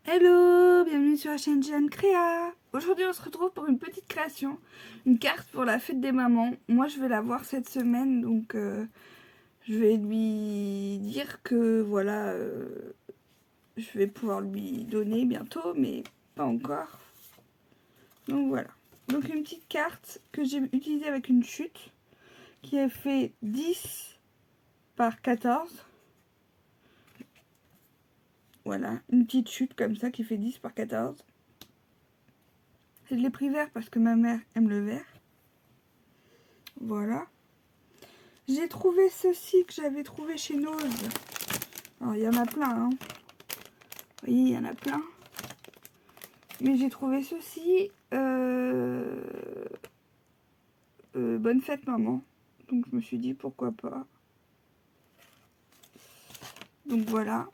Hello, bienvenue sur la chaîne Jeanne Créa. Aujourd'hui on se retrouve pour une petite création, une carte pour la fête des mamans. Moi je vais la voir cette semaine, donc je vais lui dire que voilà, je vais pouvoir lui donner bientôt, mais pas encore. Donc voilà, donc une petite carte que j'ai utilisée avec une chute qui est fait 10 par 14. Voilà, une petite chute comme ça qui fait 10 par 14. Je l'ai pris vert parce que ma mère aime le vert. Voilà. J'ai trouvé ceci que j'avais trouvé chez Nose. Alors, il y en a plein, hein. Vous voyez, il y en a plein. Mais j'ai trouvé ceci. Bonne fête, maman. Donc, je me suis dit, pourquoi pas. Donc, voilà.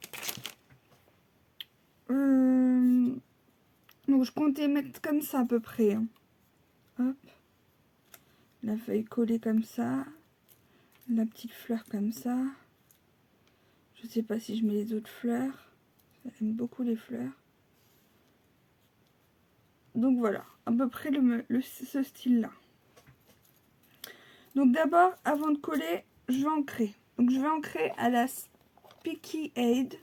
Donc, je comptais mettre comme ça, à peu près. Hein. Hop. La feuille collée comme ça. La petite fleur comme ça. Je sais pas si je mets les autres fleurs. J'aime beaucoup les fleurs. Donc voilà, à peu près ce style-là. Donc d'abord, avant de coller, je vais ancrer. Donc je vais ancrer à la Spiky Aid.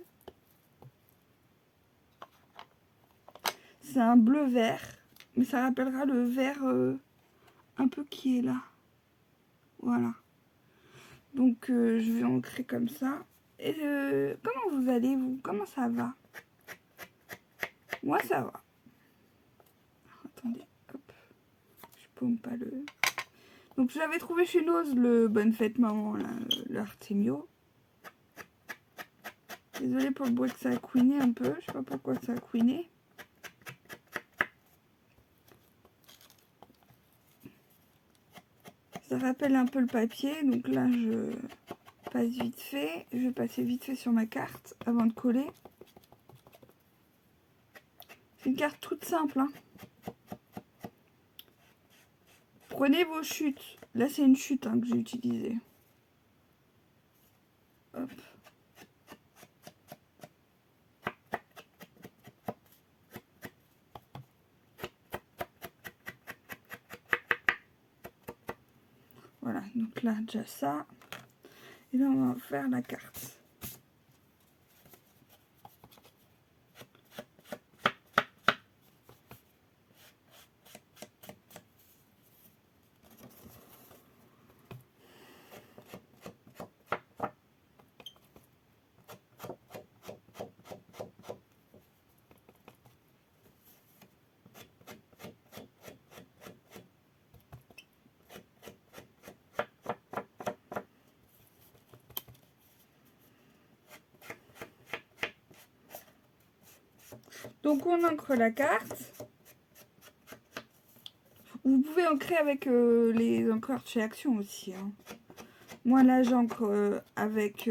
C'est un bleu vert, mais ça rappellera le vert un peu qui est là. Voilà. Donc je vais ancrer comme ça. Et comment vous allez, vous? Comment ça va? Moi ça va. Attendez, hop. Je paume pas le... Donc je l'avais trouvé chez Nose, le Bonne Fête Maman, l'Artemio. Désolée pour le bruit que ça a couiné un peu, je sais pas pourquoi ça a couiné. Ça rappelle un peu le papier, donc là je passe vite fait. Je vais passer vite fait sur ma carte avant de coller. C'est une carte toute simple, hein. Prenez vos chutes. Là c'est une chute hein, que j'ai utilisée. Hop. Voilà, donc là déjà ça. Et là on va faire la carte. Donc on encre la carte. Vous pouvez ancrer avec les encreurs de chez Action aussi. Hein. Moi là j'encre avec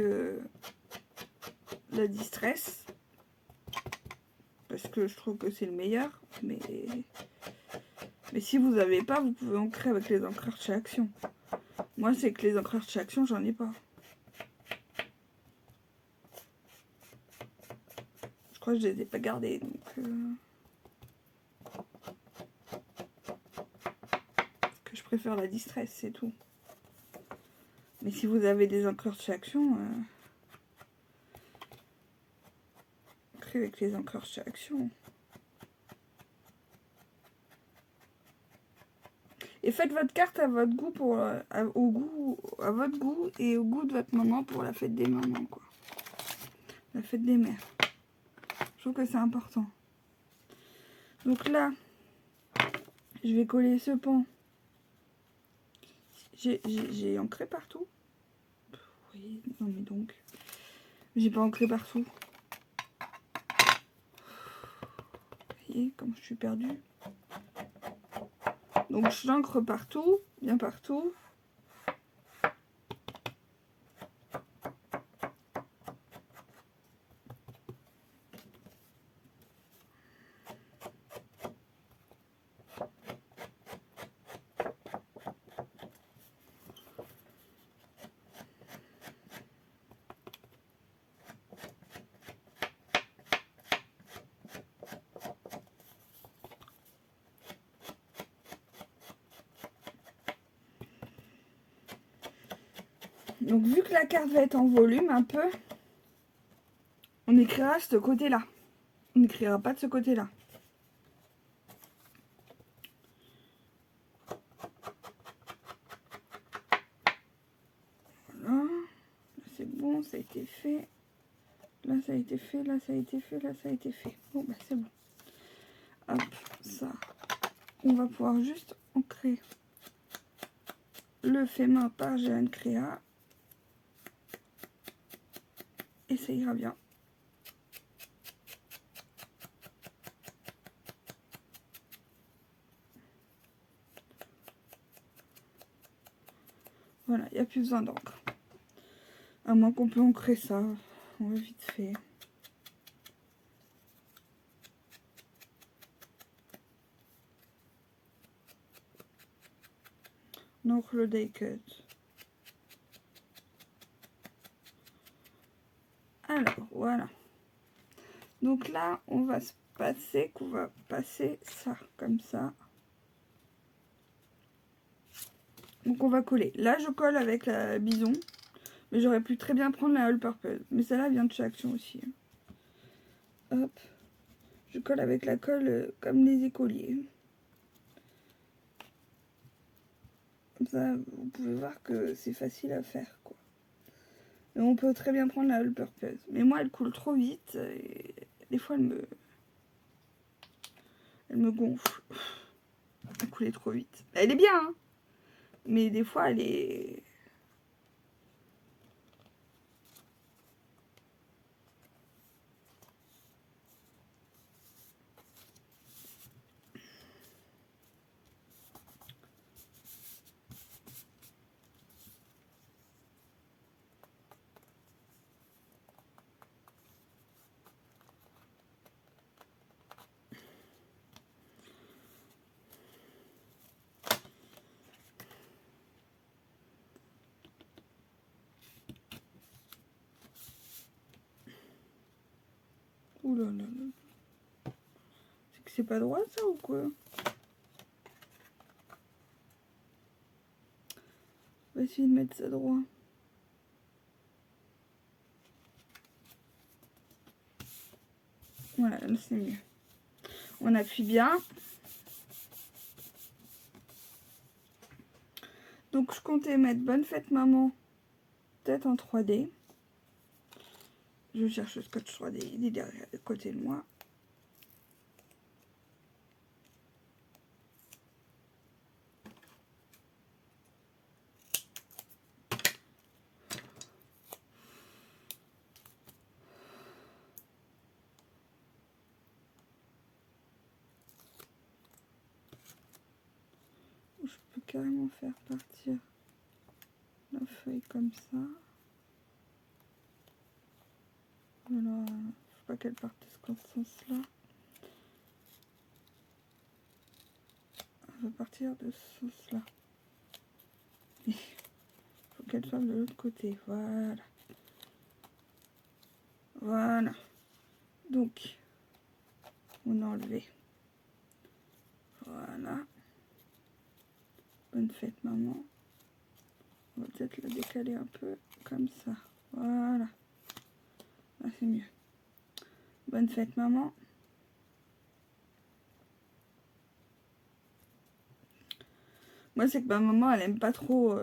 la Distress. Parce que je trouve que c'est le meilleur. Mais si vous n'avez pas, vous pouvez ancrer avec les encreurs de chez Action. Moi c'est que les encreurs de chez Action, j'en ai pas. Je crois que je les ai pas gardés. Donc que je préfère la Distress, c'est tout. Mais si vous avez des encreurs de chez Action, ancrez avec les encreurs de chez Action. Et faites votre carte à votre goût, à votre goût et au goût de votre maman pour la fête des mamans, quoi. La fête des mères. Je trouve que c'est important. Donc là, je vais coller ce pan. J'ai ancré partout. Oui, non mais donc, j'ai pas ancré partout. Vous voyez comme je suis perdue. Donc j'encre partout, bien partout. Donc vu que la carte va être en volume un peu, on écrira ce côté-là. On n'écrira pas de ce côté-là. Voilà. C'est bon, ça a été fait. Là, ça a été fait, là, ça a été fait, là, ça a été fait. Bon, bah c'est bon. Hop, ça. On va pouvoir juste ancrer le fait main par Jeanne Créa. Et ça ira bien. Voilà, il n'y a plus besoin d'encre. À moins qu'on peut ancrer ça. On va vite fait. On ancre le die cut. Alors, voilà. Donc là, on va se passer qu'on va passer ça, comme ça. Donc on va coller. Là, je colle avec la bison. Mais j'aurais pu très bien prendre la all purpose. Mais celle-là vient de chez Action aussi. Hop. Je colle avec la colle comme les écoliers. Comme ça, vous pouvez voir que c'est facile à faire, quoi. Et on peut très bien prendre la all purpose. Mais moi, elle coule trop vite. Et des fois, elle me gonfle. Elle coulait trop vite. Elle est bien, hein. Mais des fois, elle est... Ouh là là là. C'est que c'est pas droit, ça, ou quoi? On va essayer de mettre ça droit. Voilà, là, c'est mieux. On appuie bien. Donc, je comptais mettre Bonne fête maman, peut-être en 3D. Je cherche le scotch 3D, il est derrière, à côté de moi. Je peux carrément faire partir la feuille comme ça. Voilà, faut pas qu'elle parte dans ce sens-là. Elle va partir de ce sens-là. Il faut qu'elle soit de l'autre côté. Voilà. Voilà. Donc, on a enlevé. Voilà. Bonne fête, maman. On va peut-être la décaler un peu comme ça. Voilà. Là, c'est mieux. Bonne fête, maman. Moi, c'est que ma maman, elle aime pas trop...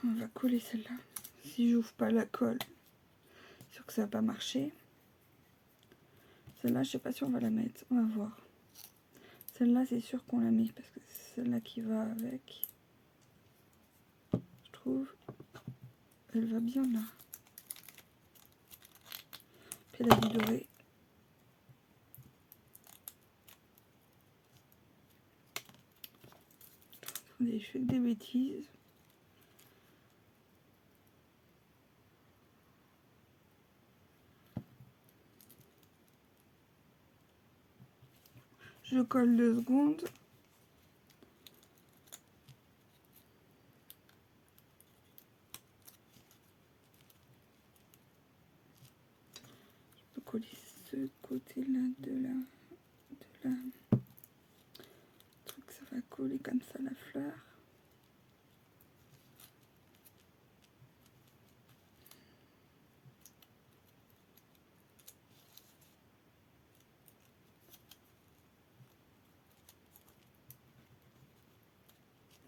On va coller celle-là. Si j'ouvre pas la colle, c'est sûr que ça va pas marcher. Celle-là, je sais pas si on va la mettre. On va voir. Celle-là, c'est sûr qu'on la met parce que c'est celle-là qui va avec. Je trouve. Elle va bien là. Puis elle a du doré. Attendez, je fais que des bêtises. Je colle 2 secondes. Je peux coller ce côté-là, de là. le truc, ça va coller comme ça la fleur.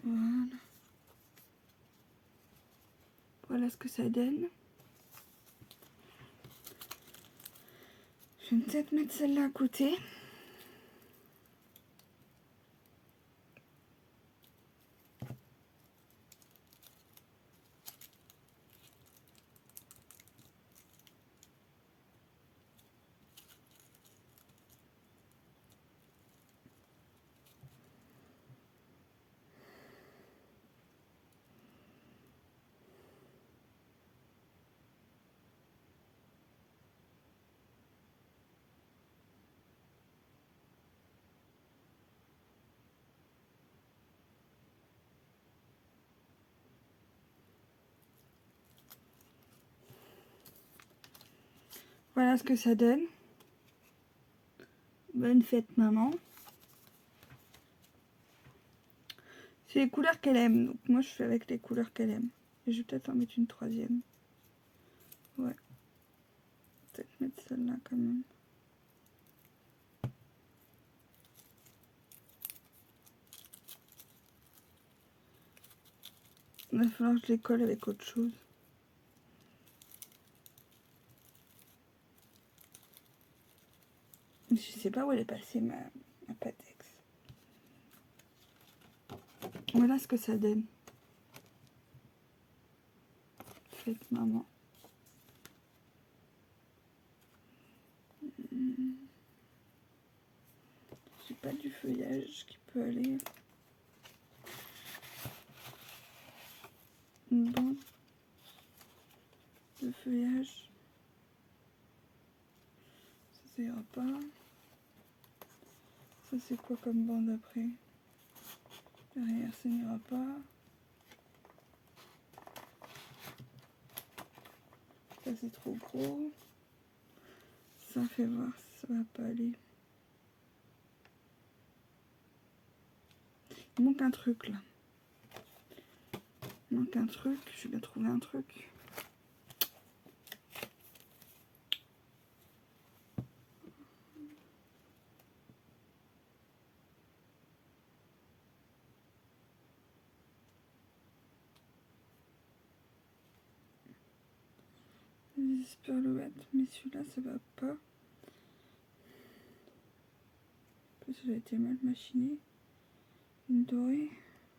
Voilà. Voilà ce que ça donne. Je vais peut-être mettre celle-là à côté. Voilà ce que ça donne. Bonne fête maman. C'est les couleurs qu'elle aime, donc moi je fais avec les couleurs qu'elle aime. Et je vais peut-être en mettre une troisième. Ouais. Peut-être mettre celle-là quand même. Il va falloir que je les colle avec autre chose. Je sais pas où elle est passée ma Patex. Voilà ce que ça donne. Faites maman. J'ai pas du feuillage qui peut aller. Une bande de feuillage. Ça ira pas. Ça c'est quoi comme bande après? Derrière ça n'ira pas. Ça c'est trop gros. Ça fait voir si ça va pas aller. Il manque un truc là. Il manque un truc. Je vais bien trouver un truc. Les esperluettes, mais celui-là ça va pas. Ça a été mal machiné. Une dorée,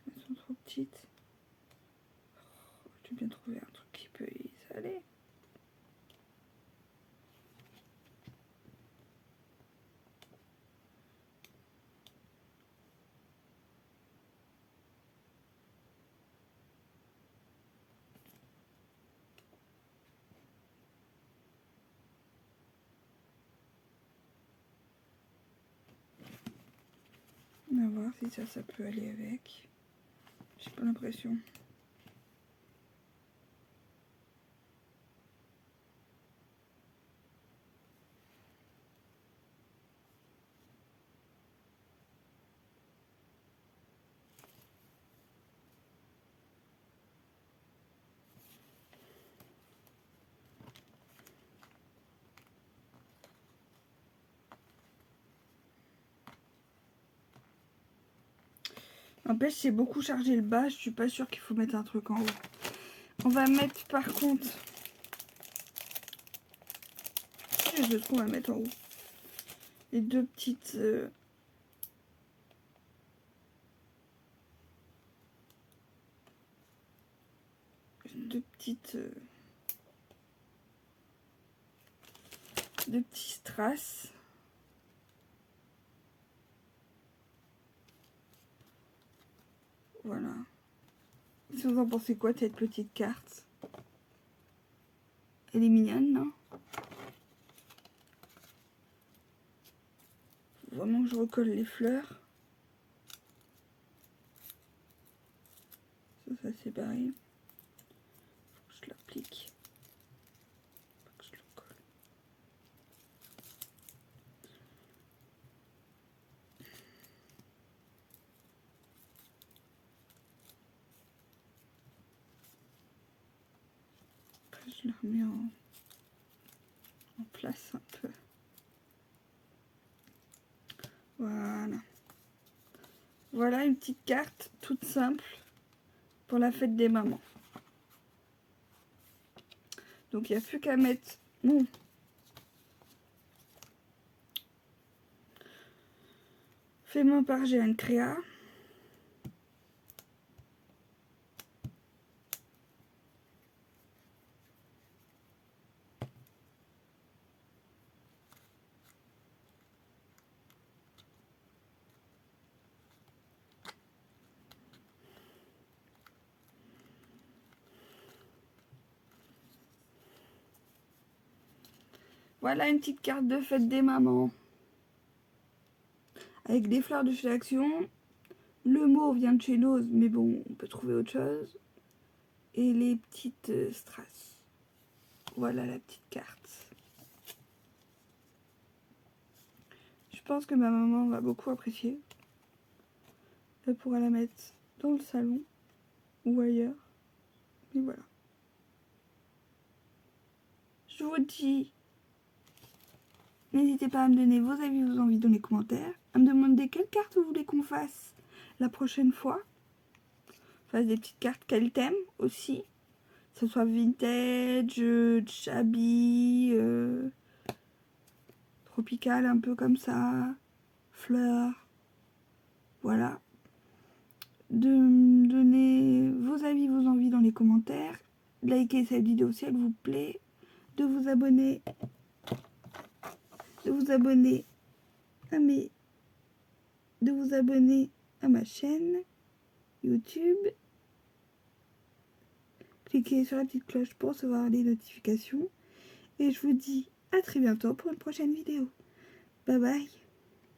elles sont trop petites. Oh, j'ai bien trouvé un truc qui peut y aller. On va voir si ça peut aller avec. J'ai pas l'impression. N'empêche, c'est beaucoup chargé le bas. Je suis pas sûre qu'il faut mettre un truc en haut. On va mettre par contre... Je trouve qu'on va mettre en haut. Les deux petites... deux petits strass. Voilà. Si vous en pensez quoi de cette petite carte? Elle est mignonne, non? Faut vraiment que je recolle les fleurs. Ça c'est pareil. Faut que je l'applique. Faut que je le colle. Je la remets en place un peu. Voilà. Voilà une petite carte toute simple pour la fête des mamans. Donc il n'y a plus qu'à mettre mon fait main par GN Créa. Voilà une petite carte de fête des mamans. Avec des fleurs de chez Action. Le mot vient de chez Nose, mais bon, on peut trouver autre chose. Et les petites strass. Voilà la petite carte. Je pense que ma maman va beaucoup apprécier. Elle pourra la mettre dans le salon ou ailleurs. Et voilà. Je vous dis, n'hésitez pas à me donner vos avis, vos envies dans les commentaires. À me demander quelle carte vous voulez qu'on fasse la prochaine fois. Fasse des petites cartes quel thème aussi. Que ce soit vintage, shabby, tropical un peu comme ça, fleurs. Voilà. De me donner vos avis, vos envies dans les commentaires. Likez cette vidéo si elle vous plaît. De vous abonner à ma chaîne YouTube. Cliquez sur la petite cloche pour recevoir les notifications. Et je vous dis à très bientôt pour une prochaine vidéo. Bye bye.